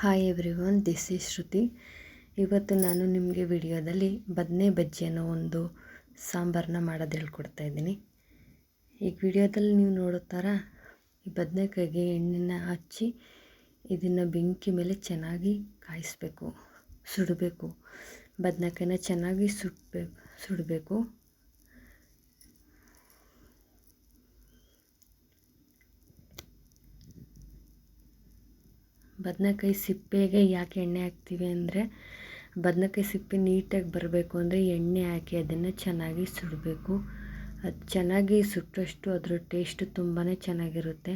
Hi everyone, this is ಶ್ರುತಿ. ಇವತ್ತು ನಾನು ನಿಮಗೆ ವಿಡಿಯೋದಲ್ಲಿ ಬದನೆ ಬಜ್ಜಿ ಅನ್ನೋ ಒಂದು ಸಾಂಬಾರನ್ನ ಮಾಡೋದು ಹೇಳ್ಕೊಡ್ತಾ ಇದ್ದೀನಿ. ಈಗ ವಿಡಿಯೋದಲ್ಲಿ ನೀವು ನೋಡೋ ಥರ ಈ ಬದನೆಕಾಯಿಗೆ ಎಣ್ಣೆನ ಹಚ್ಚಿ ಇದನ್ನು ಬೆಂಕಿ ಮೇಲೆ ಚೆನ್ನಾಗಿ ಕಾಯಿಸಬೇಕು, ಸುಡಬೇಕು. ಬದನೆಕಾಯಿನ ಚೆನ್ನಾಗಿ ಸುಡಬೇಕು. ಬದನೆಕಾಯಿ ಸಿಪ್ಪೆಗೆ ಯಾಕೆ ಎಣ್ಣೆ ಹಾಕ್ತೀವಿ ಅಂದರೆ, ಬದನೆಕಾಯಿ ಸಿಪ್ಪೆ ನೀಟಾಗಿ ಬರಬೇಕು ಅಂದರೆ ಎಣ್ಣೆ ಹಾಕಿ ಅದನ್ನು ಚೆನ್ನಾಗಿ ಸುಡಬೇಕು. ಅದು ಚೆನ್ನಾಗಿ ಸುಟ್ಟಷ್ಟು ಅದರ ಟೇಸ್ಟ್ ತುಂಬಾ ಚೆನ್ನಾಗಿರುತ್ತೆ.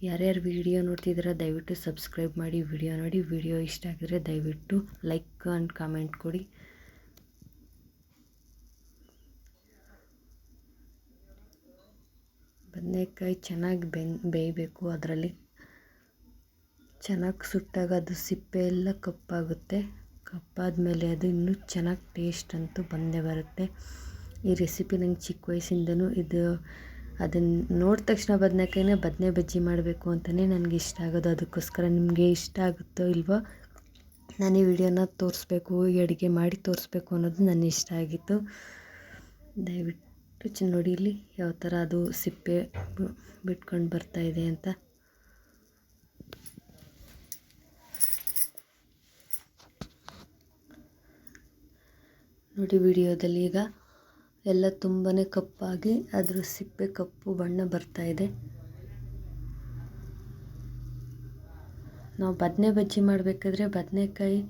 ಯಾರ್ಯಾರು ವಿಡಿಯೋ ನೋಡ್ತಿದ್ದೀರಾ ದಯವಿಟ್ಟು ಸಬ್ಸ್ಕ್ರೈಬ್ ಮಾಡಿ, ವಿಡಿಯೋ ನೋಡಿ. ವಿಡಿಯೋ ಇಷ್ಟ ಆಗಿದ್ರೆ ದಯವಿಟ್ಟು ಲೈಕ್ ಆ್ಯಂಡ್ ಕಾಮೆಂಟ್ ಕೊಡಿ. ಬದನೆಕಾಯಿ ಚೆನ್ನಾಗಿ ಬೇಯಬೇಕು. ಅದರಲ್ಲಿ ಚೆನ್ನಾಗಿ ಸುಟ್ಟಾಗ ಅದು ಸಿಪ್ಪೆ ಎಲ್ಲ ಕಪ್ಪಾಗುತ್ತೆ. ಕಪ್ಪಾದ ಮೇಲೆ ಅದು ಇನ್ನೂ ಚೆನ್ನಾಗಿ ಟೇಸ್ಟ್ ಅಂತೂ ಬಂದೇ ಬರುತ್ತೆ. ಈ ರೆಸಿಪಿ ನಂಗೆ ಚಿಕ್ಕ ವಯಸ್ಸಿಂದನೂ ಅದನ್ನು ನೋಡಿದ ತಕ್ಷಣ ಬದನೆ ಬಜ್ಜಿ ಮಾಡಬೇಕು ಅಂತಲೇ ನನಗೆ ಇಷ್ಟ ಆಗೋದು. ಅದಕ್ಕೋಸ್ಕರ ನಿಮಗೆ ಇಷ್ಟ ಆಗುತ್ತೋ ಇಲ್ವೋ, ನಾನು ಈ ವಿಡಿಯೋನ ತೋರಿಸ್ಬೇಕು, ಈ ಅಡುಗೆ ಮಾಡಿ ತೋರಿಸ್ಬೇಕು ಅನ್ನೋದು ನನ್ನ ಇಷ್ಟ ಆಗಿತ್ತು. ದಯವಿಟ್ಟು ನೋಡಿ ಇಲ್ಲಿ ಯಾವ ಥರ ಅದು ಸಿಪ್ಪೆ ಬಿಟ್ಕೊಂಡು ಬರ್ತಾಯಿದೆ ಅಂತ. ನೋಡಿ ವಿಡಿಯೋದಲ್ಲಿ ಈಗ ಎಲ್ಲ ತುಂಬಾ ಕಪ್ಪಾಗಿ ಅದರ ಸಿಪ್ಪೆ ಕಪ್ಪು ಬಣ್ಣ ಬರ್ತಾಯಿದೆ. ನಾವು ಬದನೆ ಬಜ್ಜಿ ಮಾಡಬೇಕಾದ್ರೆ ಬದನೆಕಾಯಿ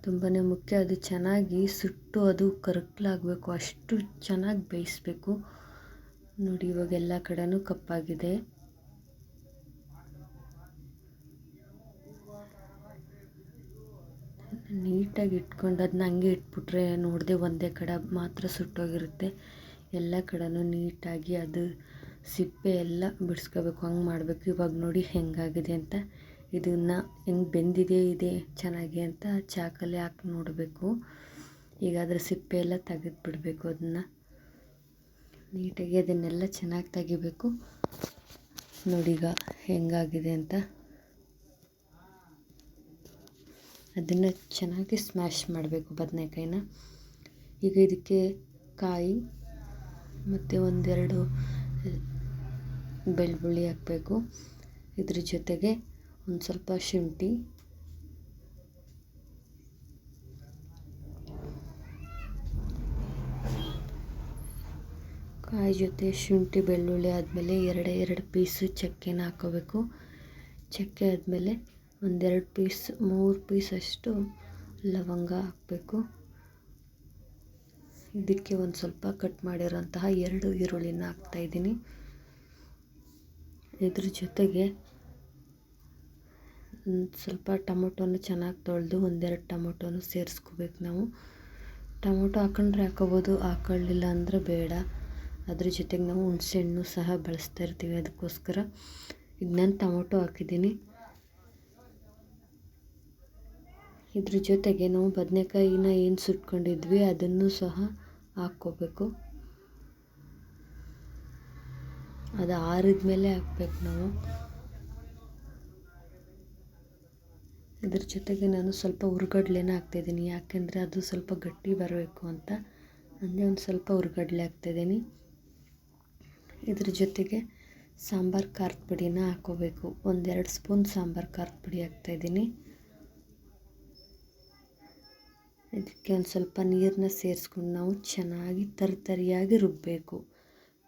ತುಂಬಾ ಮುಖ್ಯ. ಅದು ಚೆನ್ನಾಗಿ ಸುಟ್ಟು ಅದು ಕರಕಲಾಗಬೇಕು, ಅಷ್ಟು ಚೆನ್ನಾಗಿ ಬೇಯಿಸಬೇಕು. ನೋಡಿ ಇವಾಗ ಎಲ್ಲ ಕಡೆನೂ ಕಪ್ಪಾಗಿದೆ. ನೀಟಾಗಿ ಇಟ್ಕೊಂಡು ಅದನ್ನ ಹಂಗೆ ಇಟ್ಬಿಟ್ರೆ ನೋಡದೆ ಒಂದೇ ಕಡೆ ಮಾತ್ರ ಸುಟ್ಟೋಗಿರುತ್ತೆ. ಎಲ್ಲ ಕಡೆನೂ ನೀಟಾಗಿ ಅದು ಸಿಪ್ಪೆ ಎಲ್ಲ ಬಿಡಿಸ್ಕೋಬೇಕು, ಹಂಗೆ ಮಾಡಬೇಕು. ಇವಾಗ ನೋಡಿ ಹೆಂಗಾಗಿದೆ ಅಂತ. ಇದನ್ನು ಹೆಂಗೆ ಬೆಂದಿದೆ ಚೆನ್ನಾಗಿ ಅಂತ ಚಾಕಲ್ಲಿ ಹಾಕಿ ನೋಡಬೇಕು. ಈಗ ಅದರ ಸಿಪ್ಪೆ ಎಲ್ಲ ತೆಗೆದು ಬಿಡಬೇಕು. ಅದನ್ನು ನೀಟಾಗಿ ಅದನ್ನೆಲ್ಲ ಚೆನ್ನಾಗಿ ತೆಗಿಬೇಕು. ನೋಡಿ ಈಗ ಹೆಂಗಾಗಿದೆ ಅಂತ. ಅದನ್ನು ಚೆನ್ನಾಗಿ ಸ್ಮ್ಯಾಶ್ ಮಾಡಬೇಕು ಬದನೆಕಾಯಿನ. ಈಗ ಇದಕ್ಕೆ ಕಾಯಿ ಮತ್ತು ಒಂದೆರಡು ಬೆಳ್ಳುಳ್ಳಿ ಹಾಕಬೇಕು. ಇದ್ರ ಜೊತೆಗೆ ಒಂದು ಸ್ವಲ್ಪ ಶುಂಠಿ, ಕಾಯಿ ಜೊತೆ ಶುಂಠಿ ಬೆಳ್ಳುಳ್ಳಿ ಆದಮೇಲೆ ಎರಡು ಪೀಸು ಚಕ್ಕೆನ ಹಾಕೋಬೇಕು. ಚಕ್ಕೆ ಆದಮೇಲೆ ಮೂರು ಪೀಸಷ್ಟು ಲವಂಗ ಹಾಕಬೇಕು. ಇದಕ್ಕೆ ಒಂದು ಸ್ವಲ್ಪ ಕಟ್ ಮಾಡಿರೋಂತಹ 2 ಈರುಳ್ಳಿನ ಹಾಕ್ತಾಯಿದ್ದೀನಿ. ಇದ್ರ ಜೊತೆಗೆ ಸ್ವಲ್ಪ ಟೊಮೊಟೊನ ಚೆನ್ನಾಗಿ ತೊಳೆದು 1-2 ಟೊಮೊಟೊನು ಸೇರಿಸ್ಕೋಬೇಕು. ನಾವು ಟೊಮೊಟೊ ಹಾಕೊಂಡ್ರೆ ಹಾಕೋಬೋದು, ಹಾಕೊಳ್ಳಿಲ್ಲ ಅಂದರೆ ಬೇಡ. ಅದ್ರ ಜೊತೆಗೆ ನಾವು ಹುಣಸೆಹಣ್ಣು ಸಹ ಬಳಸ್ತಾ ಇರ್ತೀವಿ. ಅದಕ್ಕೋಸ್ಕರ ಈಗ ನಾನು ಟೊಮೊಟೊ ಹಾಕಿದ್ದೀನಿ. ಇದ್ರ ಜೊತೆಗೆ ನಾವು ಬದನೆಕಾಯಿನ ಏನು ಸುಟ್ಕೊಂಡಿದ್ವಿ ಅದನ್ನು ಸಹ ಹಾಕ್ಕೋಬೇಕು. ಅದು ಆರಿದ ಮೇಲೆ ಹಾಕ್ಬೇಕು ನಾವು. ಇದ್ರ ಜೊತೆಗೆ ನಾನು ಸ್ವಲ್ಪ ಹುರ್ಗಡ್ಲೆನ ಹಾಕ್ತಾಯಿದ್ದೀನಿ. ಯಾಕೆಂದರೆ ಅದು ಸ್ವಲ್ಪ ಗಟ್ಟಿ ಬರಬೇಕು ಅಂತ ಅಂದರೆ ಒಂದು ಸ್ವಲ್ಪ ಹುರ್ಗಡ್ಲೆ ಹಾಕ್ತಾಯಿದ್ದೀನಿ. ಇದ್ರ ಜೊತೆಗೆ ಸಾಂಬಾರು ಖಾರದ ಪುಡಿನ ಹಾಕ್ಕೋಬೇಕು. 1-2 ಸ್ಪೂನ್ ಸಾಂಬಾರು ಖಾರದ ಪುಡಿ ಹಾಕ್ತಾಯಿದ್ದೀನಿ. ಇದಕ್ಕೆ ಒಂದು ಸ್ವಲ್ಪ ನೀರನ್ನ ಸೇರಿಸ್ಕೊಂಡು ನಾವು ಚೆನ್ನಾಗಿ ತರಿಯಾಗಿ ರುಬ್ಬಬೇಕು.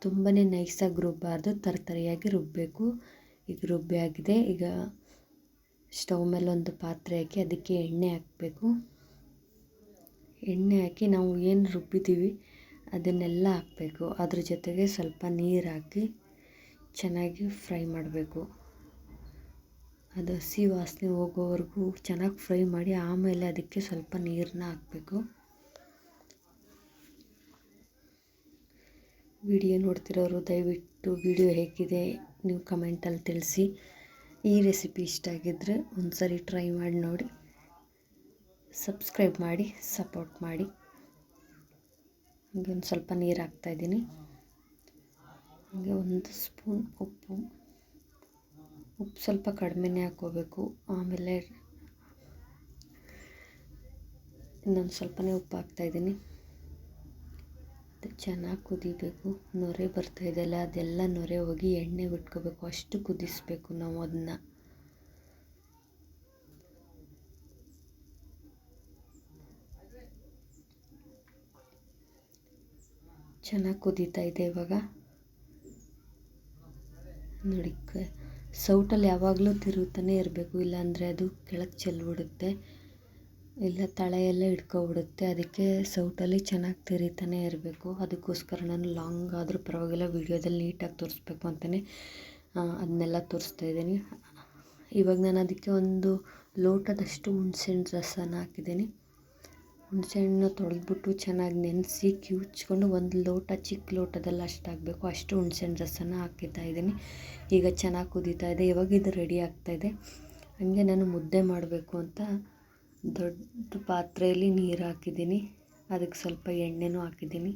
ತುಂಬಾ ನೈಸಾಗಿ ರುಬ್ಬಾರ್ದು, ತರಿಯಾಗಿ ರುಬ್ಬಬೇಕು. ಈಗ ರುಬ್ಬಿ ಆಗಿದೆ. ಈಗ ಸ್ಟವ್ ಮೇಲೆ ಒಂದು ಪಾತ್ರೆ ಹಾಕಿ ಅದಕ್ಕೆ ಎಣ್ಣೆ ಹಾಕಬೇಕು. ಎಣ್ಣೆ ಹಾಕಿ ನಾವು ಏನು ರುಬ್ಬಿದ್ದೀವಿ ಅದನ್ನೆಲ್ಲ ಹಾಕಬೇಕು. ಅದ್ರ ಜೊತೆಗೆ ಸ್ವಲ್ಪ ನೀರು ಹಾಕಿ ಚೆನ್ನಾಗಿ ಫ್ರೈ ಮಾಡಬೇಕು. ಅದು ಹಸಿ ವಾಸನೆ ಹೋಗೋವರೆಗೂ ಚೆನ್ನಾಗಿ ಫ್ರೈ ಮಾಡಿ ಆಮೇಲೆ ಅದಕ್ಕೆ ಸ್ವಲ್ಪ ನೀರನ್ನ ಹಾಕಬೇಕು. ವಿಡಿಯೋ ನೋಡ್ತಿರೋರು ದಯವಿಟ್ಟು ವಿಡಿಯೋ ಹೇಗಿದೆ ನೀವು ಕಮೆಂಟಲ್ಲಿ ತಿಳಿಸಿ. ಈ ರೆಸಿಪಿ ಇಷ್ಟ ಆಗಿದ್ದರೆ ಒಂದು ಸರಿ ಟ್ರೈ ಮಾಡಿ ನೋಡಿ. ಸಬ್ಸ್ಕ್ರೈಬ್ ಮಾಡಿ, ಸಪೋರ್ಟ್ ಮಾಡಿ. ಹಾಗೆ ಒಂದು ಸ್ವಲ್ಪ ನೀರು ಹಾಕ್ತಾಯಿದ್ದೀನಿ. ಹಾಗೆ 1 ಸ್ಪೂನ್ ಉಪ್ಪು ಸ್ವಲ್ಪ ಕಡಿಮೆನೇ ಹಾಕ್ಕೋಬೇಕು. ಆಮೇಲೆ ಇನ್ನೊಂದು ಸ್ವಲ್ಪನೇ ಉಪ್ಪು ಹಾಕ್ತಾಯಿದ್ದೀನಿ. ಚೆನ್ನಾಗಿ ಕುದಿಬೇಕು. ನೊರೆ ಬರ್ತಾಯಿದೆಯಲ್ಲ, ಅದೆಲ್ಲ ನೊರೆ ಹೋಗಿ ಎಣ್ಣೆ ಬಿಟ್ಕೋಬೇಕು, ಅಷ್ಟು ಕುದಿಸ್ಬೇಕು ನಾವು ಅದನ್ನು. ಚೆನ್ನಾಗಿ ಕುದೀತಾ ಇದೆ ಇವಾಗ. ನೋಡಿ, ಸೌಟಲ್ಲಿ ಯಾವಾಗಲೂ ತಿರುಗ್ತಾನೆ ಇರಬೇಕು, ಇಲ್ಲಾಂದರೆ ಅದು ಕೆಳಗೆ ಚೆಲ್ಬಿಡುತ್ತೆ, ಇಲ್ಲ ತಳ ಎಲ್ಲ ಹಿಡ್ಕೊಬಿಡುತ್ತೆ. ಅದಕ್ಕೆ ಸೌಟಲ್ಲಿ ಚೆನ್ನಾಗಿ ತಿರುಗ್ತಾನೆ ಇರಬೇಕು. ಅದಕ್ಕೋಸ್ಕರ ನಾನು ಲಾಂಗ್ ಆದರೂ ಪರವಾಗಿಲ್ಲ ವೀಡಿಯೋದಲ್ಲಿ ನೀಟಾಗಿ ತೋರಿಸ್ಬೇಕು ಅಂತಲೇ ಅದನ್ನೆಲ್ಲ ತೋರಿಸ್ತಾಯಿದ್ದೀನಿ. ಇವಾಗ ನಾನು ಅದಕ್ಕೆ ಒಂದು ಲೋಟದಷ್ಟು ಹುಣಸೆಹಣ್ಣು ರಸನ ಹಾಕಿದ್ದೀನಿ. ಹುಣಸೆಹಣ್ಣು ತೊಳೆದ್ಬಿಟ್ಟು ಚೆನ್ನಾಗಿ ನೆನೆಸಿ ಕಿವುಚ್ಕೊಂಡು ಒಂದು ಲೋಟ, ಚಿಕ್ಕ ಲೋಟದಲ್ಲಿ ಅಷ್ಟು ಹಾಕಬೇಕು, ಅಷ್ಟು ಹುಣಸೆಹಣ್ಣು ರಸನ ಹಾಕ್ತಾ ಇದ್ದೀನಿ. ಈಗ ಚೆನ್ನಾಗಿ ಕುದೀತಾ ಇದೆ. ಇವಾಗ ಇದು ರೆಡಿ ಆಗ್ತಾಯಿದೆ. ಹಾಗೆ ನಾನು ಮುದ್ದೆ ಮಾಡಬೇಕು ಅಂತ ದೊಡ್ಡ ಪಾತ್ರೆಯಲ್ಲಿ ನೀರು ಹಾಕಿದ್ದೀನಿ, ಅದಕ್ಕೆ ಸ್ವಲ್ಪ ಎಣ್ಣೆನೂ ಹಾಕಿದ್ದೀನಿ.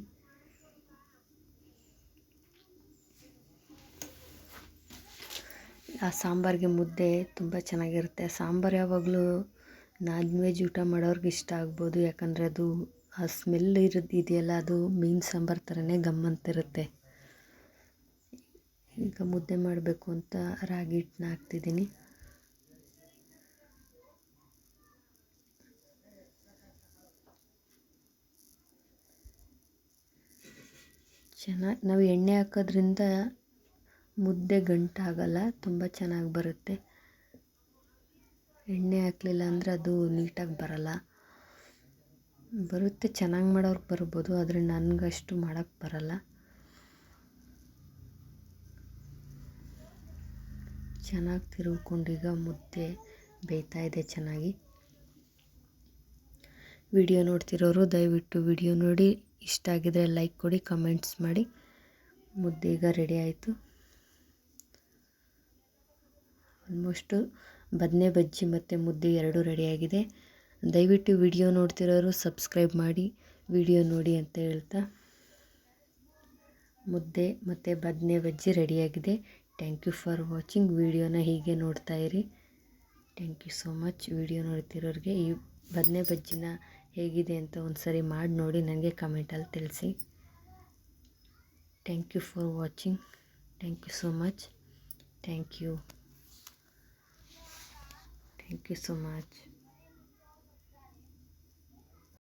ಆ ಸಾಂಬಾರಿಗೆ ಮುದ್ದೆ ತುಂಬ ಚೆನ್ನಾಗಿರುತ್ತೆ. ಸಾಂಬಾರು ಯಾವಾಗಲೂ ನಾನ್ ವೆಜ್ ಊಟ ಮಾಡೋರ್ಗೆ ಇಷ್ಟ ಆಗ್ಬೋದು, ಯಾಕಂದರೆ ಅದು ಆ ಸ್ಮೆಲ್ ಇದೆಯಲ್ಲ, ಅದು ಮೀನು ಸಾಂಬಾರು ಥರನೇ ಗಮ್ಮಂತಿರುತ್ತೆ. ಈಗ ಮುದ್ದೆ ಮಾಡಬೇಕು ಅಂತ ರಾಗಿ ಹಿಟ್ಟನ್ನ ಹಾಕ್ತಿದ್ದೀನಿ. ಚೆನ್ನಾಗಿ ನಾವು ಎಣ್ಣೆ ಹಾಕೋದ್ರಿಂದ ಮುದ್ದೆ ಗಂಟಾಗಲ್ಲ, ತುಂಬ ಚೆನ್ನಾಗಿ ಬರುತ್ತೆ. ಎಣ್ಣೆ ಹಾಕಲಿಲ್ಲ ಅಂದರೆ ಅದು ನೀಟಾಗಿ ಬರಲ್ಲ. ಬರುತ್ತೆ, ಚೆನ್ನಾಗಿ ಮಾಡೋರ್ಗೆ ಬರ್ಬೋದು, ಆದರೆ ನನಗಷ್ಟು ಮಾಡೋಕ್ಕೆ ಬರಲ್ಲ. ಚೆನ್ನಾಗಿ ತಿರುಗ್ಕೊಂಡೀಗ ಮುದ್ದೆ ಬೇಯ್ತಾ ಇದೆ ಚೆನ್ನಾಗಿ. ವಿಡಿಯೋ ನೋಡ್ತಿರೋರು ದಯವಿಟ್ಟು ವಿಡಿಯೋ ನೋಡಿ ಇಷ್ಟ ಆಗಿದರೆ ಲೈಕ್ ಕೊಡಿ, ಕಮೆಂಟ್ಸ್ ಮಾಡಿ. ಮುದ್ದೆ ಈಗ ರೆಡಿ ಆಯಿತು. ಆಲ್ಮೋಸ್ಟು ಬದನೆ ಬಜ್ಜಿ ಮತ್ತು ಮುದ್ದೆ ಎರಡೂ ರೆಡಿಯಾಗಿದೆ. ದಯವಿಟ್ಟು ವಿಡಿಯೋ ನೋಡ್ತಿರೋರು ಸಬ್ಸ್ಕ್ರೈಬ್ ಮಾಡಿ ವಿಡಿಯೋ ನೋಡಿ ಅಂತ ಹೇಳ್ತಾ, ಮುದ್ದೆ ಮತ್ತು ಬದನೆ ಬಜ್ಜಿ ರೆಡಿಯಾಗಿದೆ. Thank you for watching. ವಿಡಿಯೋನ ಹೀಗೆ ನೋಡ್ತಾ ಇರಿ. Thank you so much. Video ನೋಡ್ತಿರೋರಿಗೆ ಈ ಬದನೆ ಬಜ್ಜಿನ ಹೇಗಿದೆ ಅಂತ ಒಂದು ಸರಿ ಮಾಡಿ ನೋಡಿ ನನಗೆ ಕಮೆಂಟಲ್ಲಿ ತಿಳಿಸಿ. Thank you for watching. Thank you so much. Thank you. Thank you so much.